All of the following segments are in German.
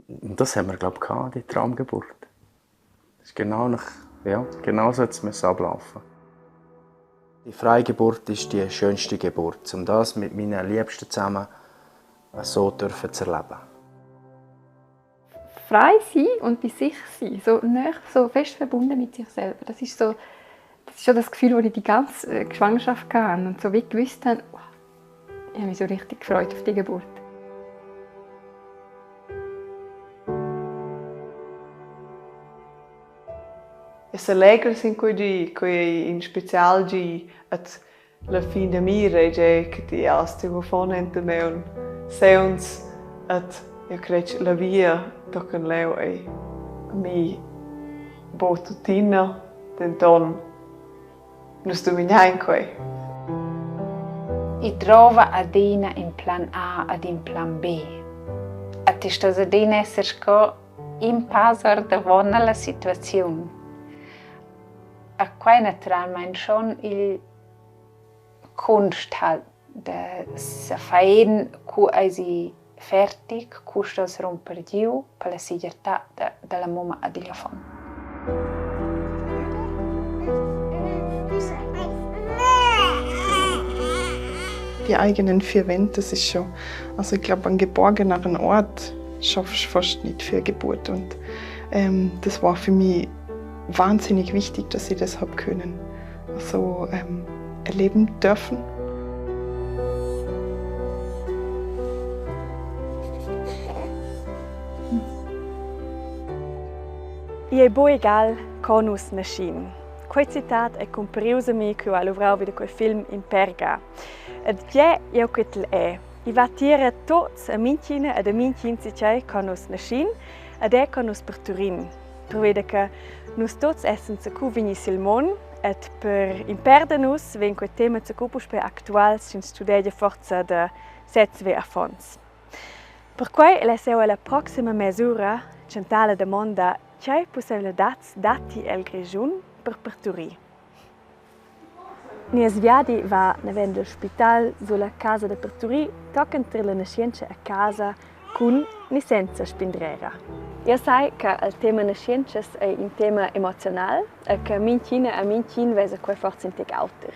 Und das haben wir, glaube ich, die Traumgeburt. Das ist genau so hat es ablaufen. Die Freigeburt ist die schönste Geburt, um das mit meinen Liebsten zusammen so zu erleben. Frei sein und bei sich sein, so fest verbunden mit sich selber. Das ist schon das Gefühl, das ich die ganze Schwangerschaft hatte und so wie gewusst habe, ich habe mich so richtig gefreut auf die Geburt. Es allegro in cui in special gi at la fin de mire che ti aste go fonente meun seuns at io crec la via tocan leu mi botutina denton nus dominhain coi. I trova adina in plan A ad in plan B. Attistas adina esser sco in pasar davona la situazione. A quai naturalmein schon il Kunst halt de se faen cu eisi fertig, cu stos romper giu per la sigurtà de la mumma ad il fon. Die eigenen vier Wände, das ist schon, also ich glaube, einen geborgeneren Ort schaffst du fast nicht für Geburt. Und das war für mich wahnsinnig wichtig, dass ich das habe können, also erleben dürfen. E è buon egal conus nascin. Questa citat è compariosa mi che ho lavorato con quel film in Perga. Ed è io che è. I va tira tots a mincina ed a mincin si c'è conus nascin ed è conus per Turin. Prevede che nus tots essen se cu vignis il mon et per imperdenus ven quel tema se cupus per actuals sin studegia forza de setzve a fons. Per quei leseu la proxima mesura centrale domanda c'è possibilità dati el grigiun per parturì. Nies viadi va navendo l'ospital sulla casa de parturì toccant tra la nascenza a casa con ni senza spindrera. Io sai che il tema nascenza è un tema emozionale e che mincina a mincin vese quei forza integ alter.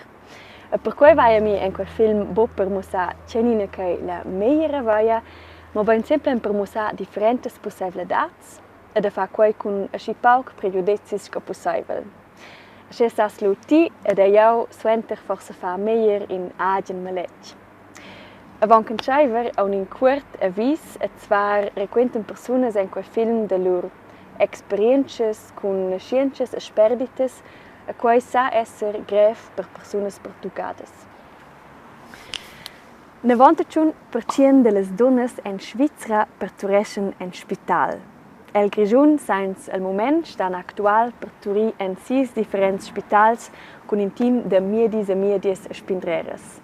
E per cui vai a mi in quel film bo per musa cenina che la meglere vaia, ma ben sempre per musa differenti possibilità e da fa quei con a scipauk pregiudicis che possibile. Se sas luti ed è jau suenter forse fa meglio in agen malec. Avant che schreiber un in quart avvis e zwar requenten personas in quel film de lur experiences con nasciences e sperdites a quai sa esser gref per personas portugades. Nevantachun percien de las donnas en Svizzera partureschen en spital. El Grigiun sains al moment stan actual parturir en 6 differents spitals con un team de miedis e miedies spindreres.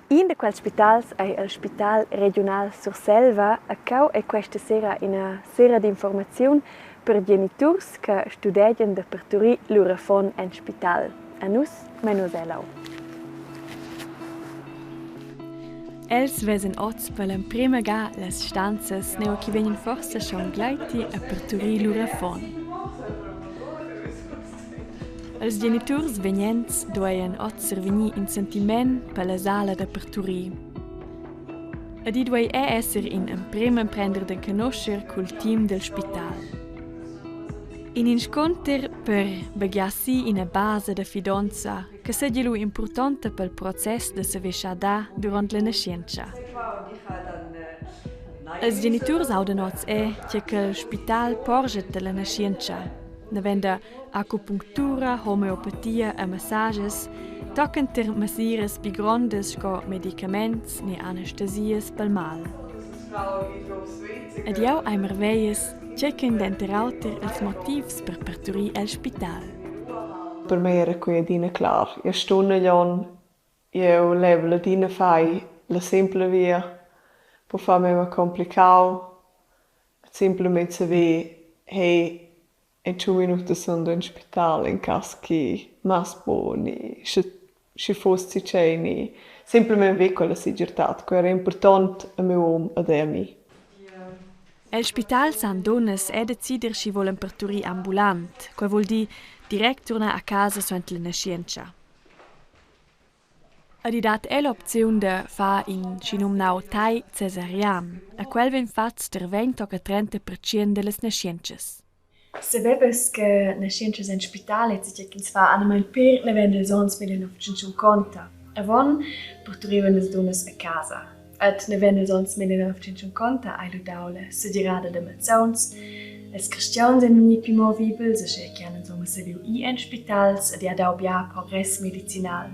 In de quels spitals è il Spital Regional Surselva a cau è questa sera una sera di informazione per genitors che studiano de parturir loro fon en spital. A nus menos elau. Els vesen oz per l'emprema ga las stanzas neo che venien forse schon gleiti a parturir lura fon. Els genitors venients doien oz servini in sentiment per la sala da parturir. Ed i duei esser in emprema prender de conoscer col team del spital. In incontr per bagiassi in a base de fidanza che segia lu importante pel process de savesciada durant la nascenza. Els genitors auden oz che il spital porget de la nascenza, navenda acupunctura, homeopatia e massages, toccant ter massires pi grondes sco medicaments ne anestesias pel mal. Ed jau ai merveies cercano d'enterauter els motivs per parturir el spital. Per me era quella clar. Io sto io levo la dina fai la semple via, per farmi ma complicau, semplicemente saper, hey, in 2 minuti sono in spital in caso che mas buoni, se fossi ceni, semplicemente quella sicurezza, che era importante a mio uomo ed a me. El Spital San Donas è decider si volen parturir ambulant, quel vuol dir direct tornar a casa suent la nascienza. Ed dat è l'opzione de fa in scinumnau tai cesarian, a quel ven fats der 20-30% de las nasciences. Sapeves che nasciences in spital et sich ins fa animal per ne vendel sons 1950. Avon porturivan as donas a casa. Et ne vendel sons 1950 ai ludaule se dirada de mazzons. Els cristians en ni pimo vibel se che chianen so se viu in spitals ed adau bia progress medicinal.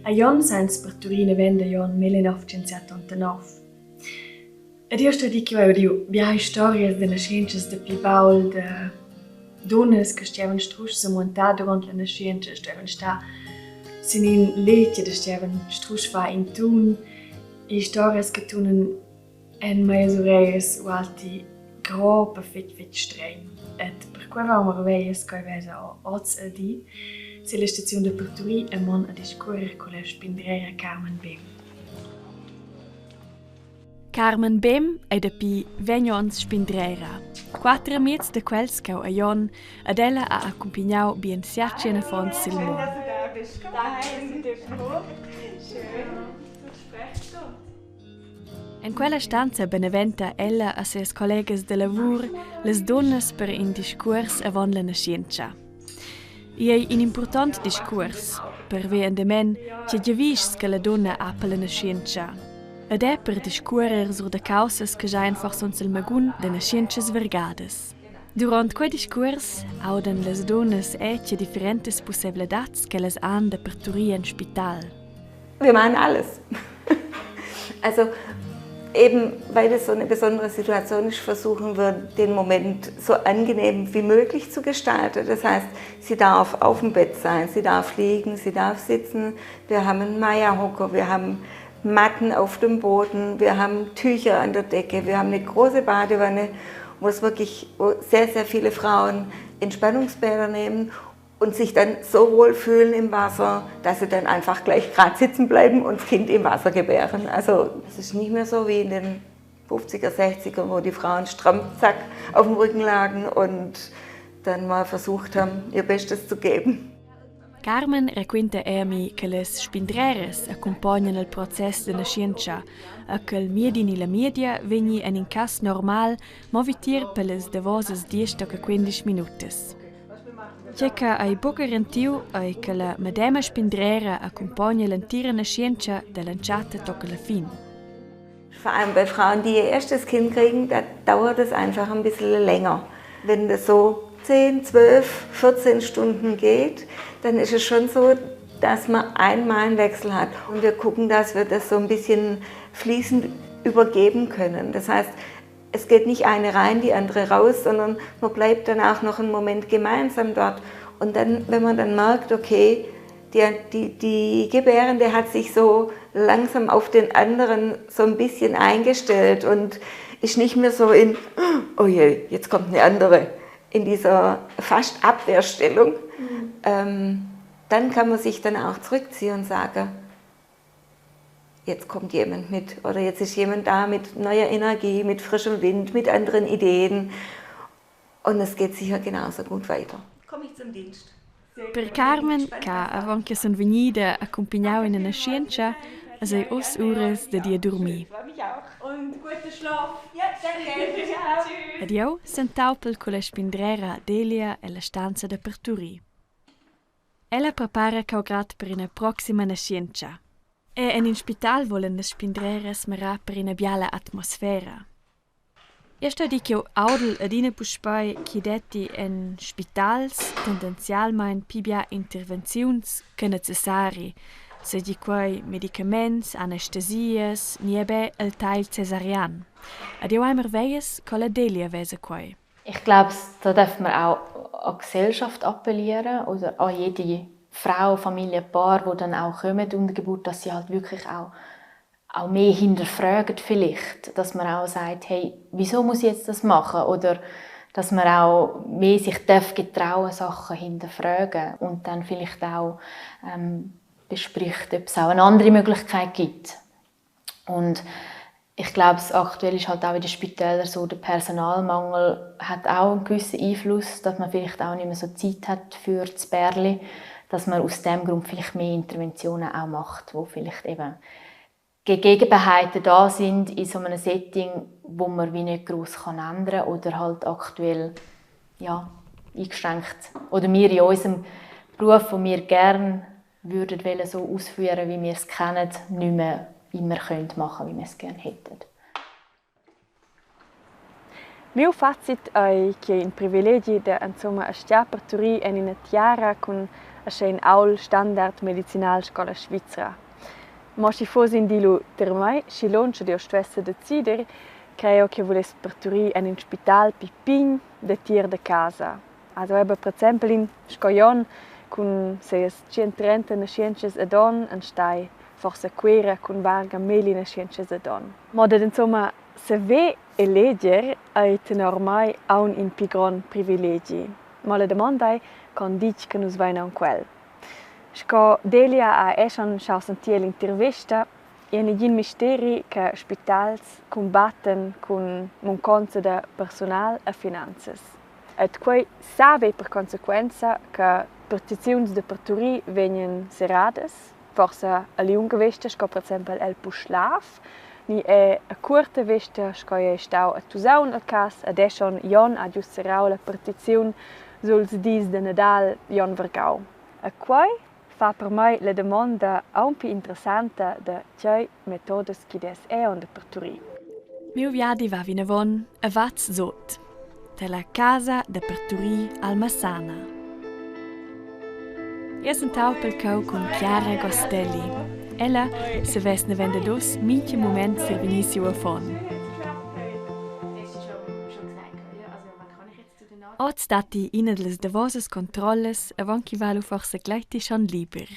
A Jon sans parturine vende Jon 1979. Ed io sto dico io bia stories de nasciences de Pibaul de donas che stavano strusch se montar durant la nascenza, stavano sta sinin letje, de stavano strusch fa in tun, e stories che tunen en mai oreis walti grope fit streng. Et per cui vamo reis coi vesa oz a di, se la stazione de Porturi e mon a discorrer con la spindrera Carmen Bem. Carmen Bem è da pi vegnons spindrera. 4 amici de quels che a Jon ad ella ha accompagnau bien siacci na fond sil mon. In quella stanza beneventa ella a ses collegas de lavur les donnas per in discurs avon la nascienza. Ei un important discurs, per ve endemen che giavis che la donna ha per la nascienza. Ed è per discurer sur de causas che già einfach son sil magun de nasciences vergades. Durant quei discurs auden les donnas etche differentes possibilidades che les han de parturir in Spital. Wir machen alles. Also eben, weil das so eine besondere Situation ist, versuchen wir, den Moment so angenehm wie möglich zu gestalten. Das heißt, sie darf auf dem Bett sein, sie darf liegen, sie darf sitzen. Wir haben einen Maya-Hocker, wir haben Matten auf dem Boden, wir haben Tücher an der Decke, wir haben eine große Badewanne, wo sehr, sehr viele Frauen Entspannungsbäder nehmen und sich dann so wohl fühlen im Wasser, dass sie dann einfach gleich gerade sitzen bleiben und das Kind im Wasser gebären. Also es ist nicht mehr so wie in den 50er, 60er, wo die Frauen stramm, zack, auf dem Rücken lagen und dann mal versucht haben, ihr Bestes zu geben. Carmen racconta a mi che les spindreres accompagnano il processo de nascenza e che il miedin e la media vegni in un cas normal movitir per les devoses 10-15 minutos. C'è che ai poco garantiu è che la medema spindrera accompagna l'intera nascenza dall'enciata tocca la fin. Vor allem bei Frauen, die ihr erstes Kind kriegen, da dauert es einfach ein bisschen länger. Wenn das so 10, 12, 14 Stunden geht, dann ist es schon so, dass man einmal einen Wechsel hat. Und wir gucken, dass wir das so ein bisschen fließend übergeben können. Das heißt, es geht nicht eine rein, die andere raus, sondern man bleibt danach noch einen Moment gemeinsam dort. Und dann, wenn man dann merkt, okay, die Gebärende hat sich so langsam auf den anderen so ein bisschen eingestellt und ist nicht mehr so in, oh je, jetzt kommt eine andere, in dieser fast Abwehrstellung. Dann kann man sich dann auch zurückziehen und sagen, jetzt kommt jemand mit oder jetzt ist jemand da mit neuer Energie, mit frischem Wind, mit anderen Ideen und es geht sicher genauso gut weiter. Komme ich zum Dienst. Per Carmen, che avon che son venida accompagnau in una scienza, sei 8 ures de dia dormir. Und guten Schlaf. Ja, danke. Ciao. Ed io sentaupel con la spindrera Delia e la stanza de Porturi. Ella prepara caugrat per una proxima nascenza. E in spital volen le spindreras mara per una biala atmosfera. Io sto di che audel adine puspai chi detti in spitals tendenzialmein pibia intervenzions che necessari, se di quei medicaments, anestesias, niebe el teil cesarian. Ad io einmal weiss, con la Delia wese quei. Ich glaube, da darf man auch an die Gesellschaft appellieren oder an jede Frau, Familie, Paar, die dann auch kommen unter Geburt, dass sie halt wirklich auch mehr hinterfragen vielleicht, dass man auch sagt, hey, wieso muss ich jetzt das machen? Oder dass man auch mehr sich getrauen, Sachen hinterfragen und dann vielleicht auch bespricht, ob es auch eine andere Möglichkeit gibt. Und Ich glaube, aktuell ist halt auch in den Spitälern so, der Personalmangel hat auch einen gewissen Einfluss, dass man vielleicht auch nicht mehr so Zeit hat für das Bärli, dass man aus dem Grund vielleicht mehr Interventionen auch macht, wo vielleicht eben Gegebenheiten da sind in so einem Setting, wo man wie nicht gross ändern kann oder halt aktuell ja, eingeschränkt. Oder wir in unserem Beruf, den wir gerne würden so ausführen, wie wir es kennen, nicht mehr immer machen können, wie wir es gerne hätten. Mio fazit è che in privilegi da insomma a stia parturì en in tiara con a schein aul standard medicinal scola svizzera. Ma si fosse in dilu per mai, si longe di ostessa decider, creo che voles parturì en in spital pipin de tier de casa. Also eben per esempio in Scoion con 630 nasciences ad on en stai forse quera con varga meli nasciences ad on. Ma da insomma se ve eleger è ormai un in pigron privilegi. Ma la domanda è con dic che nus vaina un quel. Sco Delia ha schon sentito l'intervista e negin misteri che ospitals combatten con mancanza di personal e finanzas. Et quei sabe per conseguenza che partizioni de parturie vengono serradas, forse a lunga vista, sco per esempio el puschlaf, ni a curta vista, sco è stau a tusaun al cas, ed è schon jon a gius serrau la partizione suls dis de Nadal jon vergau. E quei fa per me la domanda un più interessante de che metodes chi des è on de parturie. Mio viadi va vinavon a vaz zot, della casa de parturie Almassana. Io sentau pel cau con Chiara Gostelli. Ella se ves ne vende dos minche moment servinisio a fon. Ot stati ina delle davosas controlles avon chi valu forse gleiti schon lieber.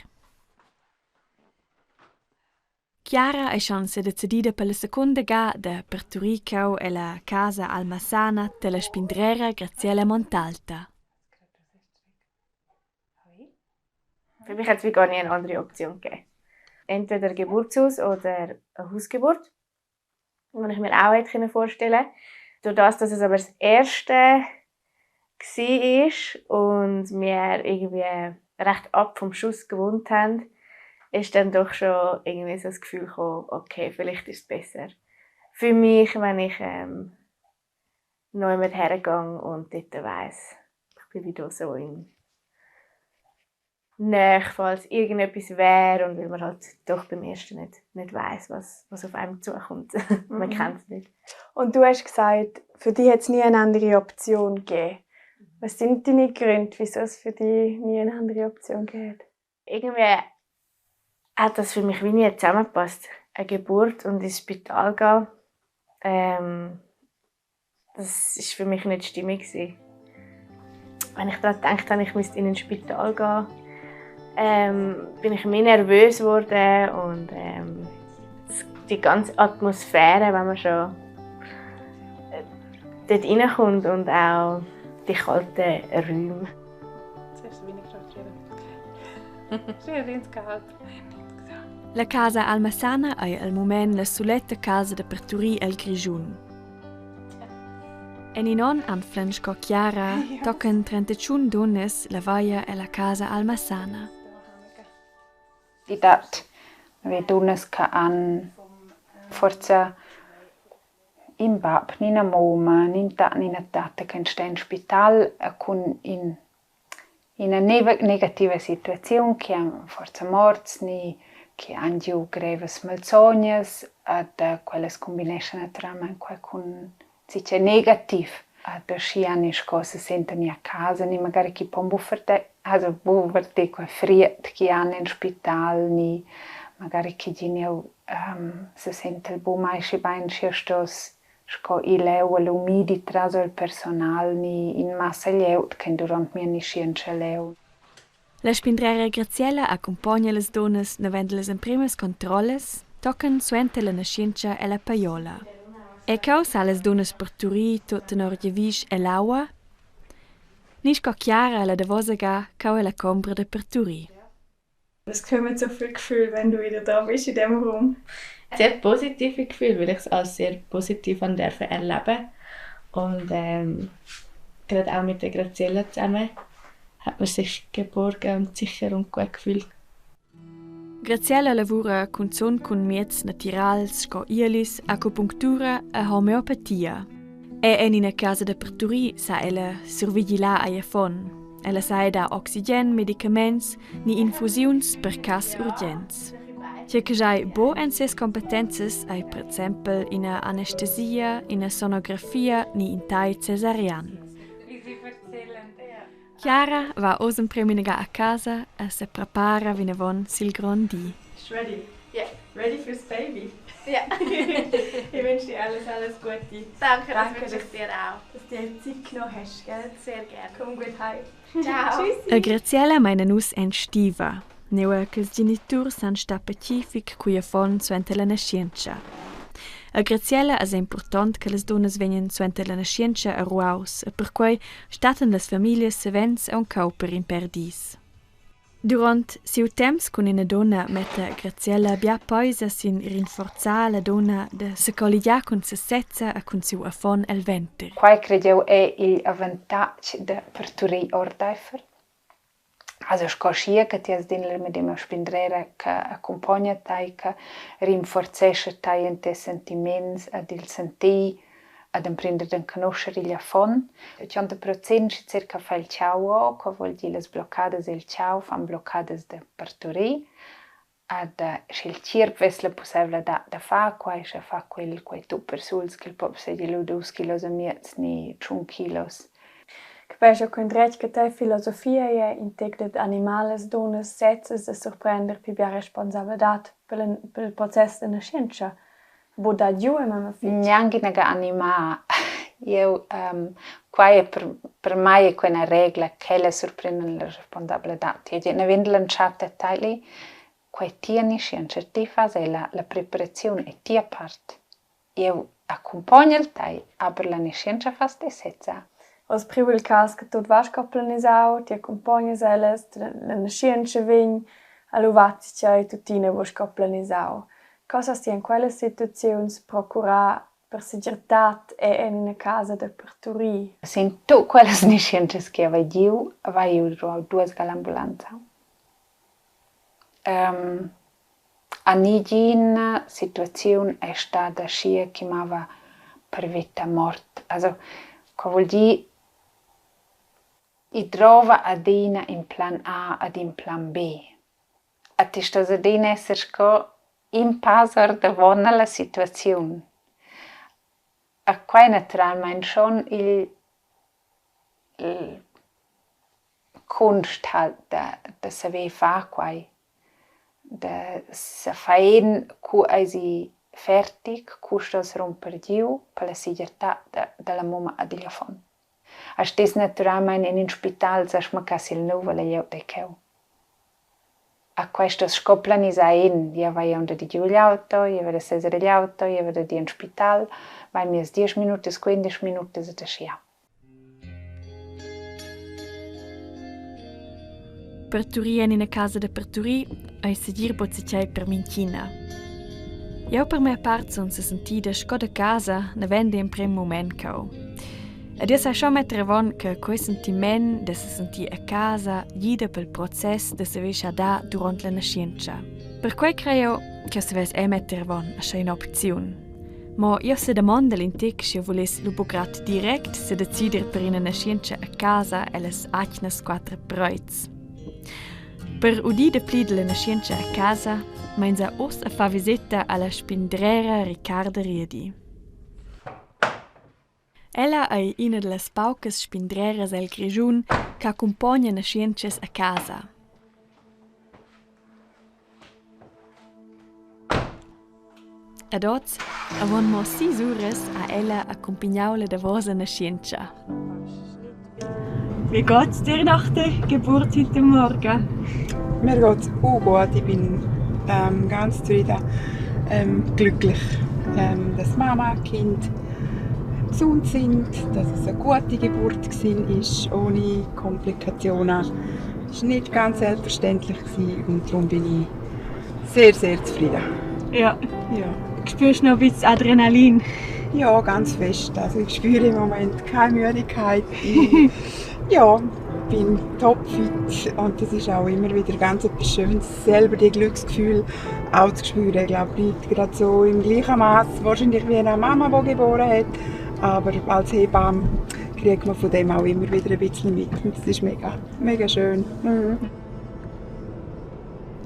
Chiara è schon se decidida per la seconda ga de Perturicau e la casa Almassana della spindrera Graziella Montalta. Für mich hat es gar nie eine andere Option gegeben. Entweder Geburtshaus oder eine Hausgeburt, die ich mir auch vorstellen konnte. Durch das, dass es aber das erste war und wir irgendwie recht ab vom Schuss gewohnt haben, ist dann doch schon irgendwie so das Gefühl gekommen, okay, vielleicht ist es besser für mich, wenn ich noch jemand hergehe und dort weiss, ich bin wieder so in Nähe, falls irgendetwas wäre und weil man halt doch beim ersten nicht weiss, was auf einem zukommt. Man kennt es nicht. Und du hast gesagt, für dich hat es nie eine andere Option gegeben. Was sind deine Gründe, wieso es für dich nie eine andere Option gegeben hat? Irgendwie hat das für mich wie nie zusammengepasst. Eine Geburt und ins Spital gehen, das war für mich nicht stimmig. Wenn ich daran gedacht habe, ich müsste in ein Spital gehen, bin ich mehr nervös geworden und die ganze Atmosphäre, wenn man schon dort reinkommt und auch die kalten Räume. La casa Almassana è al moment la soletta casa de Perturie El Grigiun. E non anflan sco Chiara toccano 31 donnes la vaia e la casa Almassana. Die dat we donnes che han forza in bab, nina moma, nina tata che sta in spital con in una negativa situazione che han forza morts ni che han giù greves malsognas ad quelles combination trama con sice negativ ad schiane cose sentono a casa ni magari chi pom bufferte also bufferte qua friet chi hanno in spital ni magari chi gineu se sente il bu mai si bain schiostos sco ileu l'umidi traso il personal ni in massa leut che durant mir ni scienze leu. La spindrera Graziella accompagna le donnes navendo le primas controlles, toccano suente la nascenza e la paiola. E causa le donnes Perturie tot in orgevisch e l'aua, nisco Chiara la davosa ga cau e la combra de Perturie. Es kommen so viele Gefühle, wenn du wieder da bist in diesem Raum. Sehr positive Gefühl, weil ich es als sehr positiv erleben und gerade auch mit der Graziella zusammen hat man sich geborgen und sicher und gut gefühlt. Graziella lavora con son con miez naturals, sco ielis, acupunctura e homeopatia. E in una casa de perturi sa ella survigilar a fon. Ella sa da oxygen, medicaments ni infusions per cas urgents. C'è che già bo en ses competences ai per esempio in anestesia, in sonografia ni in tai cesarian. Chiara va osem preminaga a casa e se prepara vinavon sil grandi. Ready? Yeah. Ready fürs Baby? Ja. Ich wünsche dir alles Gute. Danke, das wünsche ich dir auch. Dass du dir Zeit genommen hast, gell? Sehr gerne. Komm gut heim. Ciao. Tschüssi. A Graziella meina nus en stiva. Neua che s genitur san sta pacific cuia fon suente la nascienza. A Graziella è important che le donne vengan suente la nascienza a ruaus e per quei staten las famiglie sevens e un cauper in perdis. Durant siu temps con una donna mette Graziella bia poisa sin rinforzar la donna de se colligar con se sezza e con siu affon el venter. Quai credevo è il vantaggio de perturi ordeifer. Also scoschia che ti has dinler med dem spindrere che accompagna tai che rinforzesce tai in te sentiments ad il senti ad imprendere den conoscere gli affon. 80% circa fa il ciao, che vuol dire le bloccades il ciao, fan bloccades de perturi. Ad il cirp vesle possibile da fa, quai se fa quel tu per suls che il pop se di 2 kilos e miez ni 1 kilos. Capisco con dret che te filosofia è integrat animales, donas, setzes e surprender pi bia responsabilitat per il processo de nascenza. Bo da giù e mamma fitch. Neanche nega anima. Io quai per mai è quella regola che le sorprende la responsabilità. E ne vende lanciate tali quai tia nascenza, ti fase la preparazione e tia parte. Io accompagno il tai, aber la nascenza fa stessa. Os privo il cas che tot vas coplanisau, ti accompagnas elles, la nascenza vegn, all'uvazzica e tuttina vos coplanisau. Cosa sti in quelle situazioni procura per sicurtat e in una casa de perturi? Sin tu quelle nascenze che vai io 2 all'ambulanza. A nigina situazione è stata scia chiamava per vita morte. Also, che vuol dire I trova adina in plan A ad in plan B. A ti sta adina esser sco in pasar davon alla situazione. A quai naturalmente schon il Kunst halt da saber fa quai. Da sa faen cu eisi fertig, cu stas romper giu per la sicurtà della mamma ad il fon. A stes naturalmente in spital sa schmacas il nuovo la io de keu. A questo scoplanisa in, io vai unter di giù l'auto, io vedo sesere l'auto, io vedo di in spital, vai mi 10 minuti, 15 minuti se te scia. Perturi in una casa de perturi, ai seguir bozzicei per minchina. Io per mia parte son se sentida sco de casa ne vende in prim moment cau. Ed io sai schon mettere von che quei sentiment de se senti a casa guida pel process de se vescia da durant la nascenza. Per quei creo che se ves mettere von a scia in opzione. Ma io se demanda l'intic se io voles lubograt direct se decider per una nascenza a casa e les acnas 4 preuz. Per udi de pli de la nascenza a casa, menza os a fa visita alla spindrera Riccarda Riedi. Ella è una delle paucas spindreras del Grigiun che accompagna nascences a casa. Ad oggi, avon mo 6 ures a ella accompagnau la davosa nascenza. Wie geht's dir nach der Geburt heute Morgen? Mir geht's auch gut. Ich bin ganz zufrieden, glücklich, dass Mama, Kind gesund sind, dass es eine gute Geburt war, ohne Komplikationen. Es war nicht ganz selbstverständlich und darum bin ich sehr, sehr zufrieden. Ja. Ja. Spürst du noch ein bisschen Adrenalin? Ja, ganz fest. Also ich spüre im Moment keine Müdigkeit. Ja, bin topfit und das ist auch immer wieder ganz etwas Schönes, selber die Glücksgefühl auch zu spüren. Ich glaube, nicht gerade so im gleichen Maß wahrscheinlich wie eine Mama, die geboren hat, aber als Hebamme kriegt man von dem auch immer wieder ein bisschen mit und das ist mega, mega schön.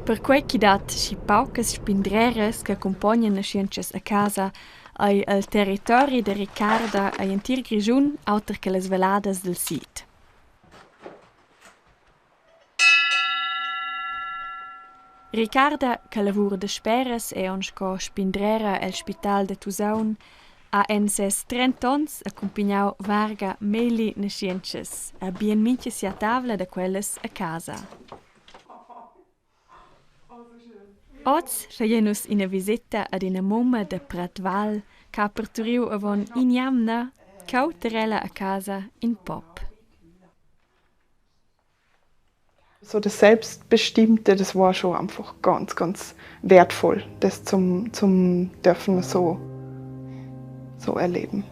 Per quei chi dat schi paucas spindreras che accompagnan nasciences a casa ai al territori de Ricarda ai entir Grigiun auter che les veladas del sit. Ricarda, che lavura de speras eonsco spindrera el spital de Tusaun, ha en ses 30 ans accompagnau varga meli nasciences, a bien minche sia tavla de quelles a casa. Oz fajenus ina visita ad ina mumma de Pratval che ha partoriu avon iniamna cauterella a casa in Pop. So das Selbstbestimmte, das war schon einfach ganz, ganz wertvoll, das zum dürfen so erleben.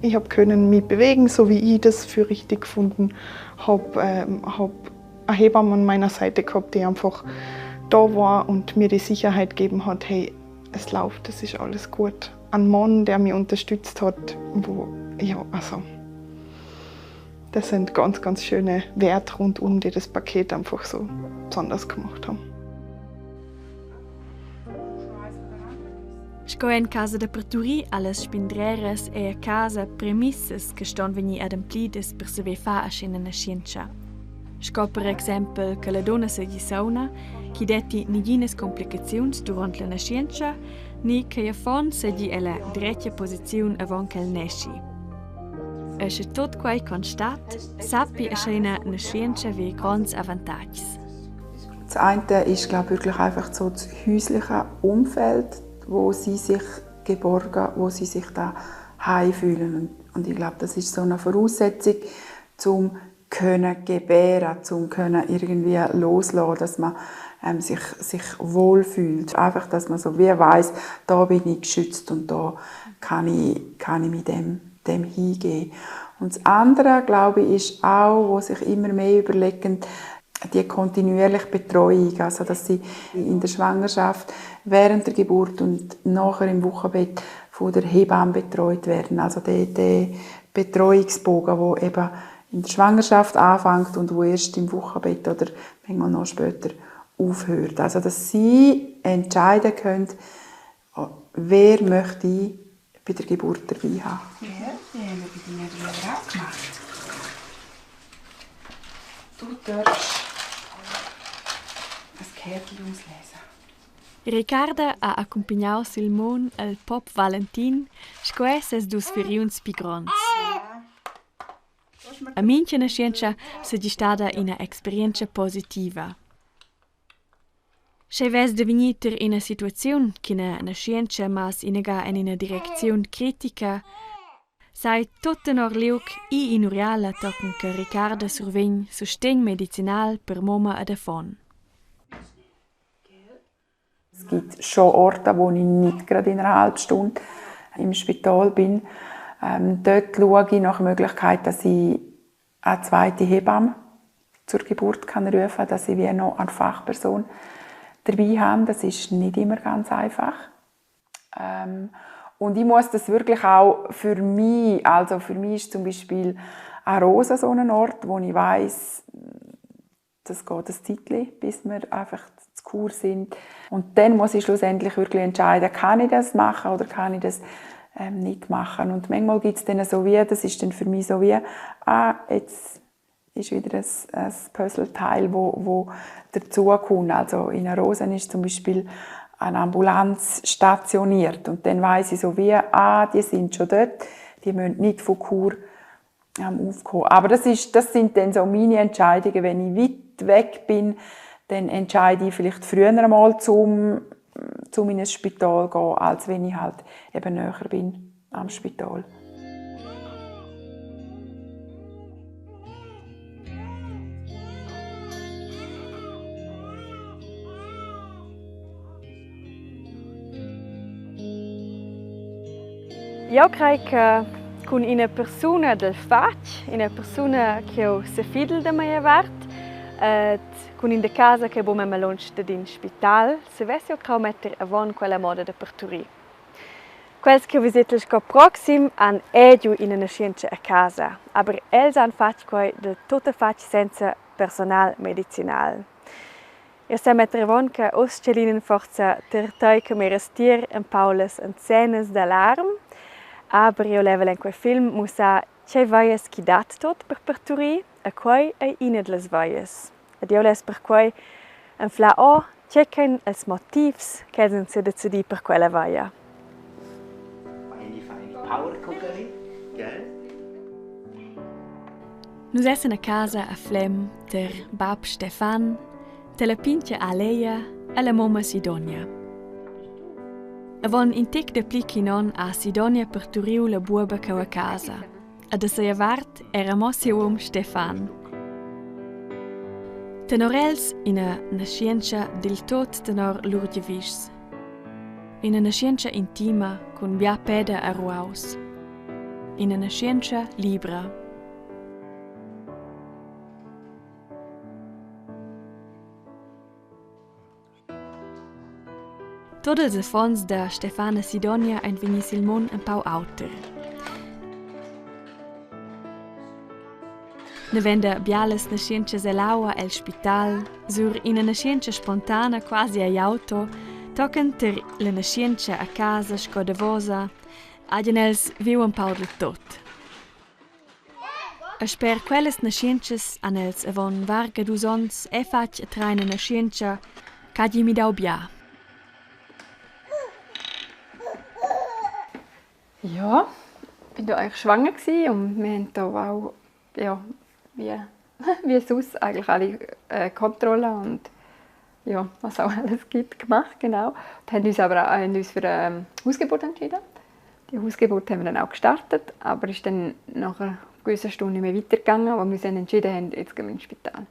Ich habe können mich bewegen, so wie ich das für richtig gefunden habe. Eine Hebamme an meiner Seite gehabt, die einfach da war und mir die Sicherheit gegeben hat, hey, es läuft, es ist alles gut. Ein Mann, der mich unterstützt hat, das sind ganz, ganz schöne Werte rundum, die das Paket einfach so besonders gemacht haben. Sco en casa de parturi alles spindreras e a casa premisses che ston vegni ademplides per saver fa a scena nascienza. Sco per exempel che la donna segui sauna, chi detti nigines complicaziuns durant la nascienza, ni che a fon segui e la dreccia posizione avon che il nesci. E se tot quai constat, sappi a scena nascienza wie grands avantags. Das eine ist, glaube ich, wirklich einfach so das häusliche Umfeld, wo sie sich geborgen, wo sie sich da heim fühlen. Und ich glaube, das ist so eine Voraussetzung, zum können gebären, zum können irgendwie loslassen, dass man sich wohlfühlt. Einfach, dass man so wie weiss, da bin ich geschützt und da kann ich mich dem hingeben. Und das andere, glaube ich, ist auch, wo sich immer mehr überlegen, die kontinuierliche Betreuung, also dass sie in der Schwangerschaft, während der Geburt und nachher im Wochenbett von der Hebamme betreut werden. Also der Betreuungsbogen, wo eben in der Schwangerschaft anfängt und wo erst im Wochenbett oder manchmal noch später aufhört. Also dass sie entscheiden können, wer möchte ich bei der Geburt dabei haben. Ja, die haben wir bei deinen Brüdern auch gemacht. Du darfst ein Kärtchen auslesen. Ricarda ha accompagnau Silmon al Pop Valentin, scoesses dus feriuns pigrons. A mincha nascienza segi stada ina experienza positiva. Se ves deveniter in a situazione che na nascienza mas inega en ina direzione critica, sai tottenor liuk I in Uriala tocken che Ricarda survegn sostegn medicinal per Mama ad Afon. Es gibt schon Orte, wo ich nicht gerade in einer halben Stunde im Spital bin. Dort schaue ich nach der Möglichkeit, dass ich eine zweite Hebamme zur Geburt rufen kann, dass ich wie noch eine Fachperson dabei habe. Das ist nicht immer ganz einfach. Und ich muss das wirklich auch für mich, also für mich ist zum Beispiel Arosa so ein Ort, wo ich weiss, das geht ein Zeitchen, bis wir einfach zu Kur sind. Und dann muss ich schlussendlich wirklich entscheiden, kann ich das machen oder kann ich das nicht machen. Und manchmal gibt es dann so wie, das ist dann für mich so wie, jetzt ist wieder ein Puzzleteil, wo dazukommt. Also in Arosa ist zum Beispiel eine Ambulanz stationiert. Und dann weiss ich so wie, die sind schon dort, die müssen nicht von Kur aufkommen. Aber das sind dann so meine Entscheidungen. Wenn ich weit weg bin, dann entscheide ich vielleicht früher einmal, zum in ein Spital zu gehen, als wenn ich halt eben näher bin am Spital. Io credo che con una persona del fatto, una persona che si fida di me con in der casa che bom me lunch in spital, se vesse o crau metter avon quella moda de parturì. Quels che visitels co proxim an edu in una scienza a casa, aber els han fatg quai de tutta fatg senza personal medicinal. Io se metter avon che os celinen forza tertai che mi restier en paules en scenes d'alarm, aber io level in quel film musa c'è vaies chi dat tot per parturì, a quai e ined les vaies. Ed io les per quai en fla o checken els motivs che sen se decidi per quella vaia. Power cookery, gell? Nus essen a casa a Flem der Bab Stefan, der la pintia Aleia e la mamma Sidonia. Avon in tic de plichinon a Sidonia per turiu la buoba che a casa. Ad a sia vart era mossi Stefan. Tenorels in a nascienza del tot tenor lurgevis. In a nascienza intima con bia peda a ruaus. In a nascienza libra. Tot els affons da Stefana Sidonia ein venis il mon un pau auter. Ne venda biales nasciences elaua el spital, sur in a nascienza spontana quasi a auto, tocan ter la nascienza a casa scodevosa, agien els viu un pau de tot. A sper quelles nasciences an els avon varga dusons e fac a traina nascienza cadi mi dau bia. Ja, ich war eigentlich schwanger und wir haben hier auch, ja, wie sonst eigentlich alle Kontrollen und ja, was auch alles gibt, gemacht, genau. Und haben uns aber auch uns für eine Hausgeburt entschieden. Die Hausgeburt haben wir dann auch gestartet, aber ist dann nach einer gewissen Stunde nicht mehr weitergegangen, wo wir uns dann entschieden haben, jetzt gehen wir ins Spital.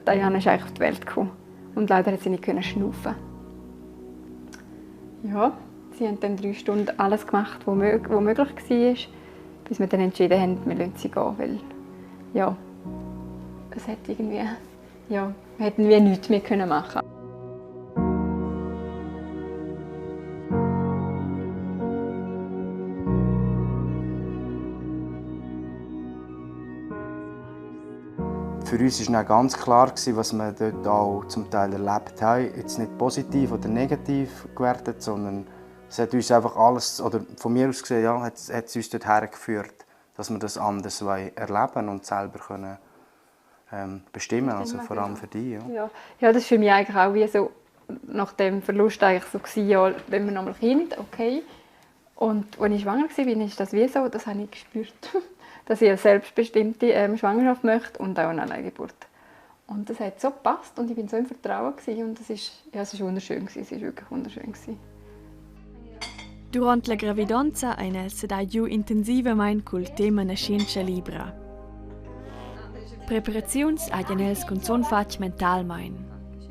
Diana ist eigentlich auf die Welt gekommen und leider hat sie nicht schnaufen. Ja. Sie haben dann 3 Stunden alles gemacht, was möglich war, bis wir dann entschieden haben, wir lassen sie gehen, weil ja, es hat irgendwie, ja, wir hätten wie nichts mehr machen können. Für uns war ganz klar, was wir dort auch zum Teil erlebt haben. Jetzt nicht positiv oder negativ gewertet, sondern es hat uns einfach alles, oder von mir aus gesehen, ja, hat es uns dort hergeführt, dass wir das anders erleben und selber können, bestimmen, also vor allem für dich. Ja. Ja, das war für mich eigentlich auch wie so, nach dem Verlust eigentlich so gewesen, ja, wenn wir nochmal Kind, okay. Und als ich schwanger war, ist das wie so, das habe ich gespürt, dass ich eine selbstbestimmte Schwangerschaft möchte und auch eine Alleingeburt. Und das hat so gepasst und ich war so im Vertrauen gewesen, und es war wunderschön gewesen, es war wirklich wunderschön gewesen. Durant la gravidanza ein el se da giu intensivamain col tema nascienza libra. Preparaziuns agien els con son fac mentalmain.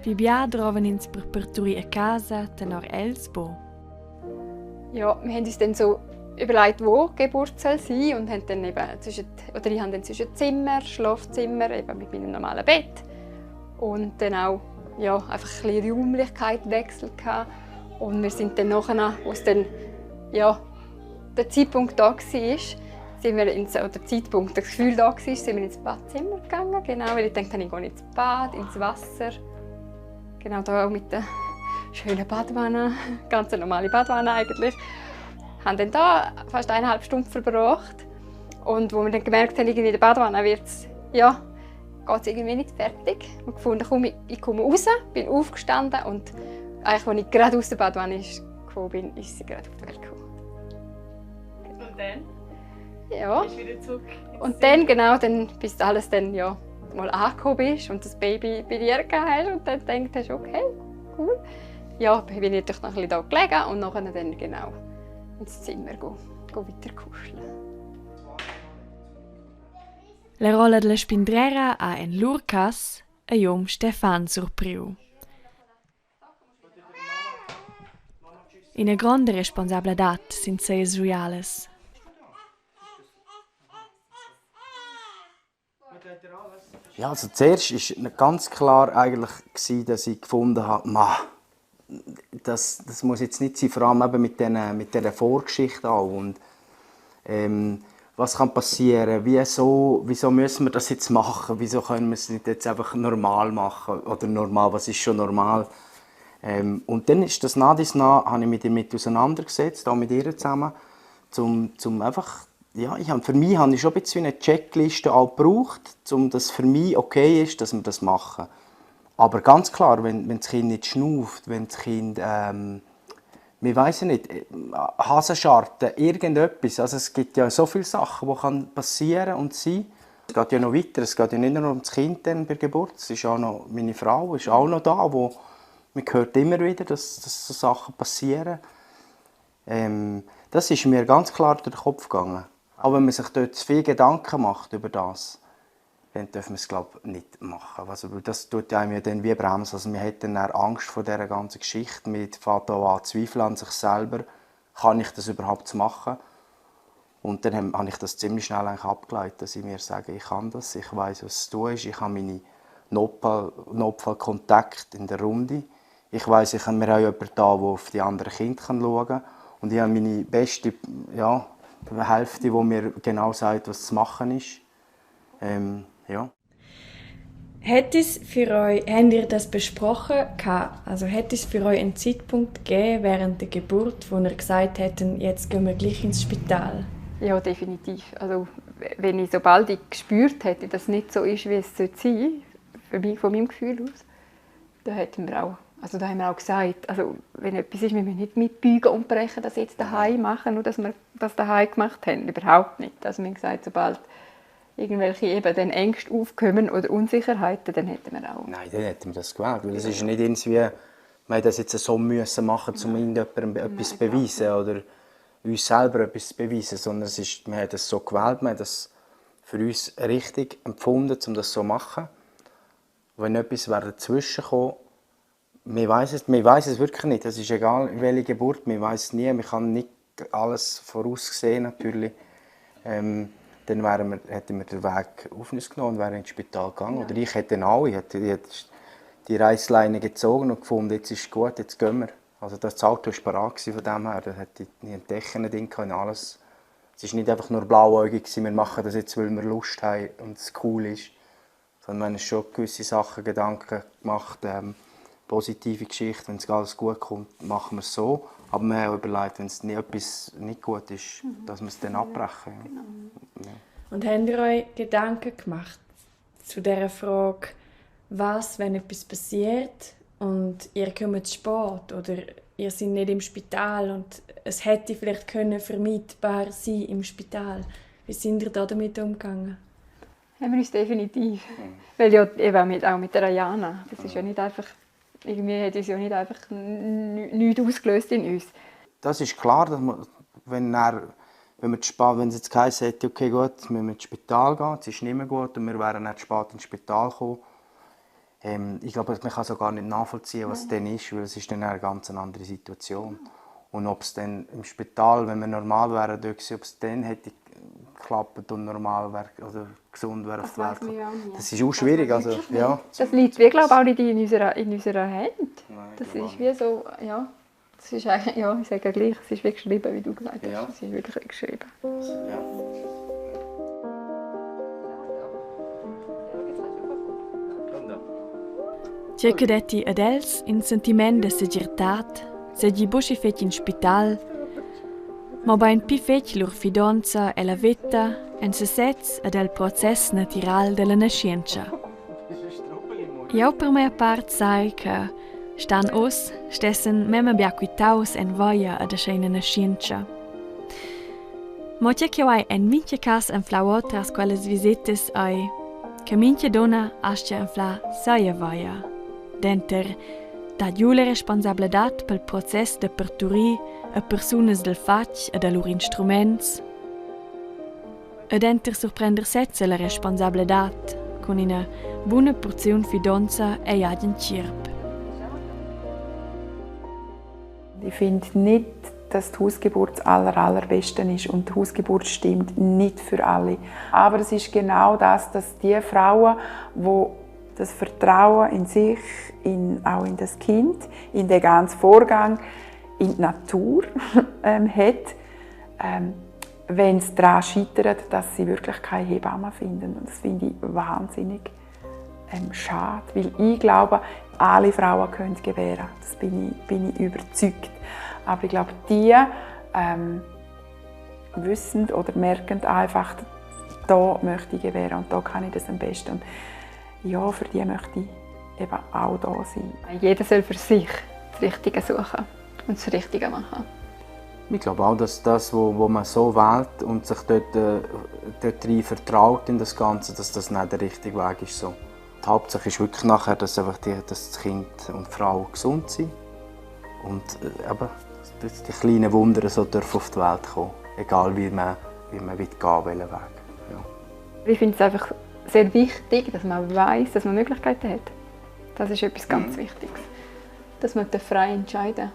Wie bia droven ins per parturì a casa tenor els bo. Ja, wir haben uns dann so überlegt, wo die Geburt soll sein, und haben dann eben ich habe dann zwischen Zimmer, Schlafzimmer, eben mit meinem normalen Bett, und dann auch ja, einfach ein bisschen Räumlichkeitswechsel gehabt. Und wir sind dann nachher, als dann ja, der Zeitpunkt da war, sind wir das Gefühl da war, sind wir ins Badzimmer gegangen, genau, weil ich dachte, ich gehe ins Bad, ins Wasser. Genau, da auch mit der schönen Badwanne, ganz normale Badwanne eigentlich. Wir haben dann da fast 1,5 Stunden verbracht. Und wo wir dann gemerkt haben, irgendwie in der Badwanne geht es irgendwie nicht fertig. Wir haben gefunden, ich komme raus, bin aufgestanden, und eigentlich, als ich gerade aus der Badwanne gekommen bin, ist sie gerade auf die Welt gekommen. Und dann? Ja. Bist du wieder zurück? Und dann, genau, bis alles dann, ja, mal angekommen ist und das Baby bei dir hast und dann denkst du, okay, cool. Ja, bin ich natürlich noch ein bisschen da gelegen und nachher dann genau ins Zimmer gehen weiter kuscheln. La rolla della spindrera ha en Lurkas a Jom Stefan surpriu. Una grande responsabilitat sind ses reales. Ja, also zuerst war ganz klar eigentlich, dass ich gefunden habe, das muss jetzt nicht sein, vor allem eben mit dieser Vorgeschichte auch. Und, was kann passieren? Wieso müssen wir das jetzt machen? Wieso können wir es nicht jetzt einfach normal machen? Oder normal, was ist schon normal? Und dann ist das nach dies nach, habe ich mich damit auseinandergesetzt, auch mit ihr zusammen, zum einfach, ja, für mich habe ich schon ein bisschen eine Checkliste auch gebraucht, um das für mich okay ist, dass wir das machen. Aber ganz klar, wenn das Kind nicht schnauft, wenn das Kind, wir weiss nicht, Hasenscharten, irgendetwas, also es gibt ja so viele Sachen, die passieren und sein. Es geht ja noch weiter, es geht ja nicht nur um das Kind dann bei der Geburt, es ist auch noch, meine Frau ist auch noch da, wo man hört immer wieder, dass so Sachen passieren. Das ist mir ganz klar durch den Kopf gegangen. Auch wenn man sich dort zu viel Gedanken macht über das, dann dürfen wir es, glaube ich, nicht machen. Also, das tut einem ja dann wie bremsen. Also, man hat dann Angst vor dieser ganzen Geschichte. Man fängt auch an zweifeln an sich selber. Kann ich das überhaupt machen? Und dann habe ich das ziemlich schnell abgeleitet, dass ich mir sage, ich kann das, ich weiß, was zu tun ist. Ich habe meine Notfallkontakte in der Runde. Ich weiss, wir haben jemanden da, der auf die anderen Kinder schauen kann. Und ich habe meine beste Hälfte, die mir genau sagt, was zu machen ist. Ja. Habt ihr das besprochen? Also hätte es für euch einen Zeitpunkt gegeben während der Geburt, wo ihr gesagt hätten, jetzt gehen wir gleich ins Spital? Ja, definitiv. Also, sobald ich gespürt hätte, dass es nicht so ist, wie es sein sollte, von meinem Gefühl aus, da haben wir auch gesagt, also, wenn etwas ist, wir müssen nicht mit Beugen und Brechen das jetzt daheim machen, nur dass wir das daheim gemacht haben. Überhaupt nicht. Also, wir haben gesagt, sobald irgendwelche eben dann Ängste aufkommen oder Unsicherheiten, dann hätten wir auch... Nein, dann hätten wir das gewählt. Weil es ist nicht irgendwie, wir haben das jetzt so müssen machen, um irgendjemandem etwas zu beweisen oder uns selber etwas zu beweisen, sondern wir haben das so gewählt, wir haben das für uns richtig empfunden, um das so zu machen. Wenn etwas dazwischen kommt, wir weiss es wirklich nicht. Es ist egal, welche Geburt, wir weiss es nie. Man kann nicht alles voraussehen, natürlich. Dann hätten wir den Weg auf uns genommen und wären ins Spital gegangen. Ja. Oder ich hätte dann auch. Ich hätte die Reissleine gezogen und gefunden, jetzt ist gut, jetzt gehen wir. Also das Auto war parat von dem her. Da hatte ich ein Decken drin, alles. Es war nicht einfach nur blauäugig, wir machen das jetzt, weil wir Lust haben und es cool ist. Sondern wir haben uns schon gewisse Sachen, Gedanken gemacht, positive Geschichte, wenn es alles gut kommt, machen wir es so. Aber wir haben auch überlegt, wenn es etwas nicht gut ist, dass wir es dann abbrechen. Ja. Genau. Ja. Und habt ihr euch Gedanken gemacht zu dieser Frage, was, wenn etwas passiert und ihr kommt zu spät oder ihr seid nicht im Spital und es hätte vielleicht vermeidbar sein im Spital. Wie sind ihr da damit umgegangen? Haben wir uns definitiv. Weil ja eben auch mit der Ayana, das ist ja nicht einfach... Irgendwie hat es ja nicht einfach nichts ausgelöst in uns. Das ist klar, dass man, wenn es jetzt geheißen hätte, okay, gut, wir müssen ins Spital gehen, es ist nicht mehr gut und wir wären nicht spät ins Spital gekommen. Ich glaube, man kann so gar nicht nachvollziehen, was es dann ist, weil es ist dann eine ganz andere Situation. Und ob es dann im Spital, wenn wir normal wären, ob es dann hätte geklappt und normal wäre oder gesund wäre auf der Welt. Das ist auch schwierig. Also, ja. Das liegt, wie glaube auch nicht in unserer Hand. Nein, das ist wie so, ja, das ist eigentlich, ja, ich sage gleich, es ist wie geschrieben, wie du gesagt hast. Ja. Es ist wirklich geschrieben. Ja. C'è che detti ad els in sentiment de segirtat, se gi busci fetg in spital, ma bain pi fetg lur fidanza e la vetta en se sez ad el process natural de la nascenza. Io per mia part sai che stan os stessen memme biaquitaus en voia ad ascena nascenza. Ma c'è che hai en minche cas en flau tras quelles visites ai che minche donna ascia en fla saia voia. Denter da giule responsabilitat pel process de perturir a persunas del fatg e da lur instruments. Ed enter surprender setze la responsabilitat con una buona porzione fidanza e agien cirp. Ich finde nicht, dass die Hausgeburt das Allerbeste ist und die Hausgeburt stimmt nicht für alle. Aber es ist genau das, dass die Frauen, die das Vertrauen in sich, auch in das Kind, in den ganzen Vorgang, in die Natur hat, wenn es daran scheitert, dass sie wirklich keine Hebamme finden. Und das finde ich wahnsinnig schade, weil ich glaube, alle Frauen können gebären. Das bin ich überzeugt. Aber ich glaube, die wissen oder merken einfach, da möchte ich gebären und da kann ich das am besten. Und ja, für die möchte ich eben auch da sein. Jeder soll für sich das Richtige suchen und das Richtige machen. Ich glaube auch, dass das, wo man so wählt und sich dort rein vertraut in das Ganze, dass das nicht der richtige Weg ist. So. Die Hauptsache ist wirklich nachher, dass das Kind und die Frau gesund sind und dass die kleinen Wunder so dürfen auf die Welt kommen, egal wie man gehen will, welchen Weg. Ja. Ich finde es einfach sehr wichtig, dass man weiß, dass man Möglichkeiten hat. Das ist etwas ganz Wichtiges. Dass man frei entscheiden darf.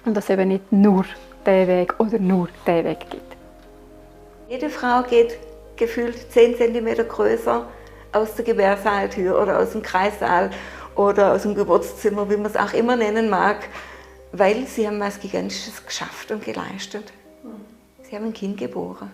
Und dass es eben nicht nur diesen Weg oder nur diesen Weg gibt. Jede Frau geht gefühlt 10 cm größer aus der Gebärsaaltür oder aus dem Kreissaal oder aus dem Geburtszimmer, wie man es auch immer nennen mag, weil sie haben was Gigantisches geschafft und geleistet. Sie haben ein Kind geboren.